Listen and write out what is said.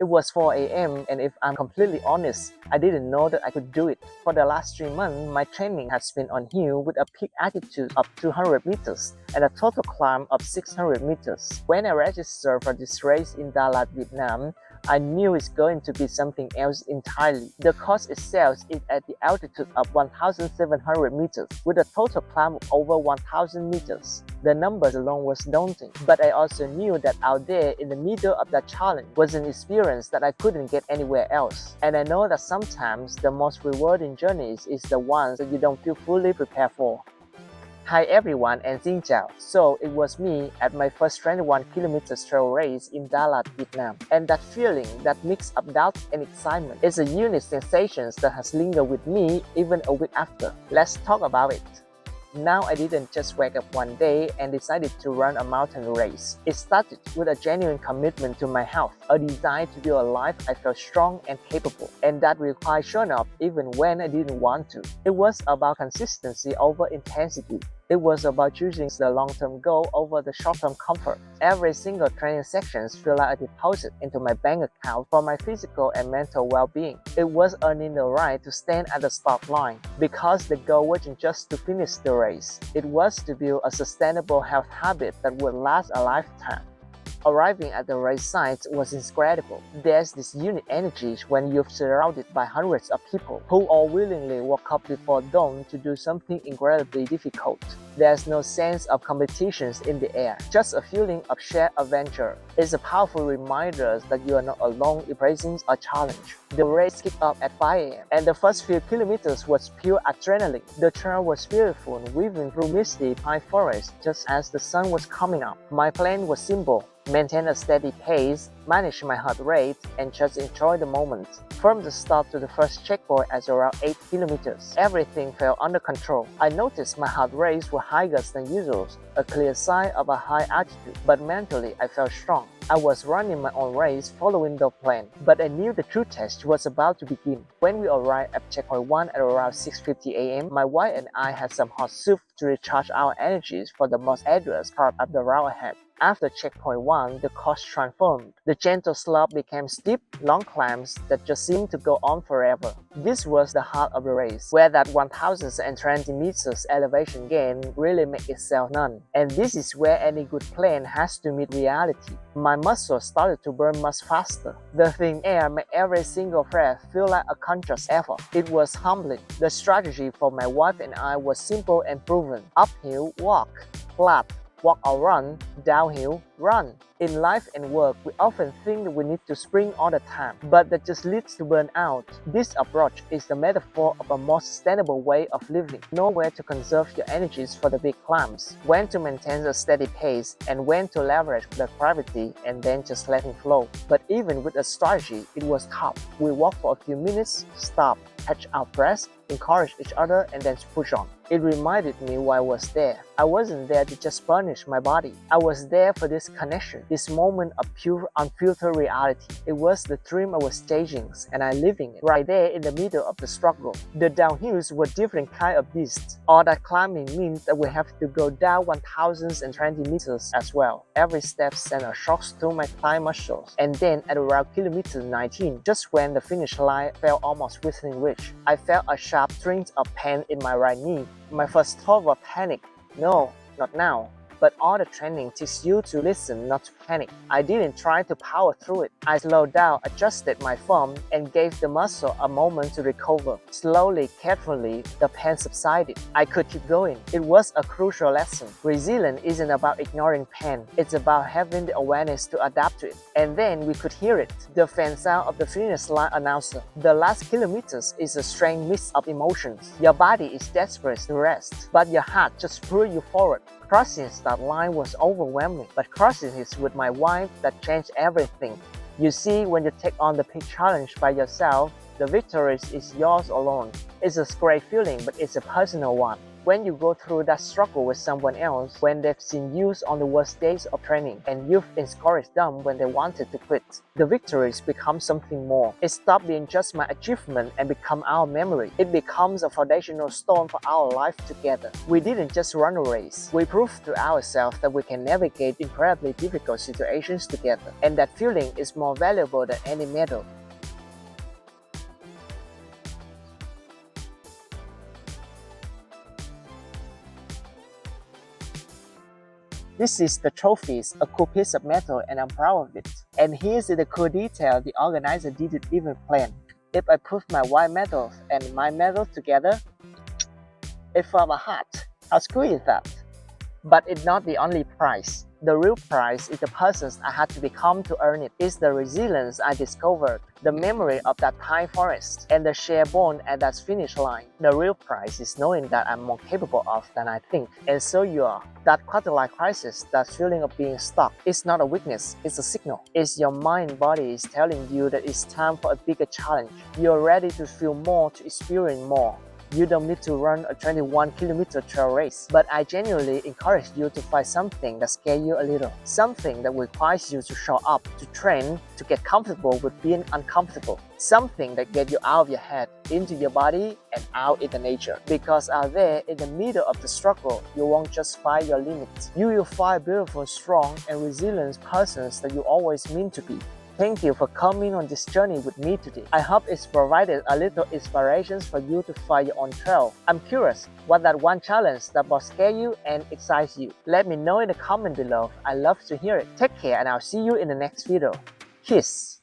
It was 4 a.m. and if I'm completely honest, I didn't know that I could do it. For the last 3 months, my training has been on hill with a peak altitude of 200 meters and a total climb of 600 meters. When I registered for this race in Dalat, Vietnam, I knew it's going to be something else entirely. The course itself is at the altitude of 1,700 meters with a total climb of over 1,000 meters. The numbers alone was daunting, but I also knew that out there in the middle of that challenge was an experience that I couldn't get anywhere else. And I know that sometimes the most rewarding journeys is the ones that you don't feel fully prepared for. Hi everyone and xin chào. So it was me at my first 21-kilometer trail race in Dalat, Vietnam. And that feeling, that mix of doubt and excitement, is a unique sensation that has lingered with me even a week after. Let's talk about it. Now I didn't just wake up one day and decided to run a mountain race. It started with a genuine commitment to my health, a desire to build a life I felt strong and capable, and that required showing up even when I didn't want to. It was about consistency over intensity. It was about choosing the long-term goal over the short-term comfort. Every single training section felt like a deposit into my bank account for my physical and mental well-being. It was earning the right to stand at the start line because the goal wasn't just to finish the race. It was to build a sustainable health habit that would last a lifetime. Arriving at the race site was incredible. There's this unique energy when you're surrounded by hundreds of people who all willingly woke up before dawn to do something incredibly difficult. There's no sense of competitions in the air, just a feeling of shared adventure. It's a powerful reminder that you are not alone embracing a challenge. The race kicked off at 5 a.m. and the first few kilometers was pure adrenaline. The trail was beautiful, weaving through misty pine forest just as the sun was coming up. My plan was simple: maintain a steady pace, manage my heart rate, and just enjoy the moment. From the start to the first checkpoint at around 8 kilometers, everything felt under control. I noticed my heart rates were higher than usual, a clear sign of a high altitude, but mentally I felt strong. I was running my own race following the plan, but I knew the true test was about to begin. When we arrived at checkpoint 1 at around 6:50 a.m., my wife and I had some hot soup to recharge our energies for the most arduous part of the route ahead. After checkpoint 1, the course transformed. The gentle slope became steep, long climbs that just seemed to go on forever. This was the heart of the race, where that 1,020 meters elevation gain really made itself known. And this is where any good plan has to meet reality. My muscles started to burn much faster. The thin air made every single breath feel like a conscious effort. It was humbling. The strategy for my wife and I was simple and proven. Uphill, walk. Flat, walk or run. Downhill, run. In life and work, we often think that we need to sprint all the time, but that just leads to burnout. This approach is the metaphor of a more sustainable way of living. Know where to conserve your energies for the big climbs, when to maintain a steady pace, and when to leverage the gravity and then just let it flow. But even with a strategy, it was tough. We walked for a few minutes, stopped, catch our breath, encourage each other, and then push on. It reminded me why I was there. I wasn't there to just punish my body. I was there for this connection, this moment of pure, unfiltered reality. It was the dream I was chasing, and I living it right there in the middle of the struggle. The downhills were different kind of beasts. All that climbing means that we have to go down 1,020 meters as well. Every step sent a shock to my thigh muscles. And then at around kilometer 19, just when the finish line felt almost within reach, I felt a sharp twinge of pain in my right knee. My first thought was panic. No, not now. But all the training teaches you to listen, not to panic. I didn't try to power through it. I slowed down, adjusted my form, and gave the muscle a moment to recover. Slowly, carefully, the pain subsided. I could keep going. It was a crucial lesson. Resilience isn't about ignoring pain. It's about having the awareness to adapt to it. And then we could hear it, the faint sound of the finish line announcer. The last kilometers is a strange mix of emotions. Your body is desperate to rest, but your heart just pulls you forward. Crossing that line was overwhelming, but crossing it with my wife, that changed everything. You see, when you take on the big challenge by yourself, the victory is yours alone. It's a great feeling, but it's a personal one. When you go through that struggle with someone else, when they've seen you on the worst days of training, and you've encouraged them when they wanted to quit, the victories become something more. It stops being just my achievement and become our memory. It becomes a foundational stone for our life together. We didn't just run a race. We proved to ourselves that we can navigate incredibly difficult situations together, and that feeling is more valuable than any medal. This is the trophies, a cool piece of metal, and I'm proud of it. And here's the cool detail the organizer didn't even plan. If I put my white medals and my medals together, it forms a heart. How cool is that? But it's not the only prize. The real prize is the persons I had to become to earn it. It's the resilience I discovered, the memory of that pine forest, and the shared bond at that finish line. The real prize is knowing that I'm more capable of than I think, and so you are. That quarter-life crisis, that feeling of being stuck, is not a weakness, it's a signal. It's your mind body is telling you that it's time for a bigger challenge. You're ready to feel more, to experience more. You don't need to run a 21-kilometer trail race, but I genuinely encourage you to find something that scares you a little. Something that requires you to show up, to train, to get comfortable with being uncomfortable. Something that gets you out of your head, into your body, and out into nature. Because out there, in the middle of the struggle, you won't just find your limits. You will find beautiful, strong, and resilient persons that you always meant to be. Thank you for coming on this journey with me today. I hope it's provided a little inspiration for you to find your own trail. I'm curious what that one challenge that both scare you and excites you. Let me know in the comment below. I love to hear it. Take care and I'll see you in the next video. Cheers!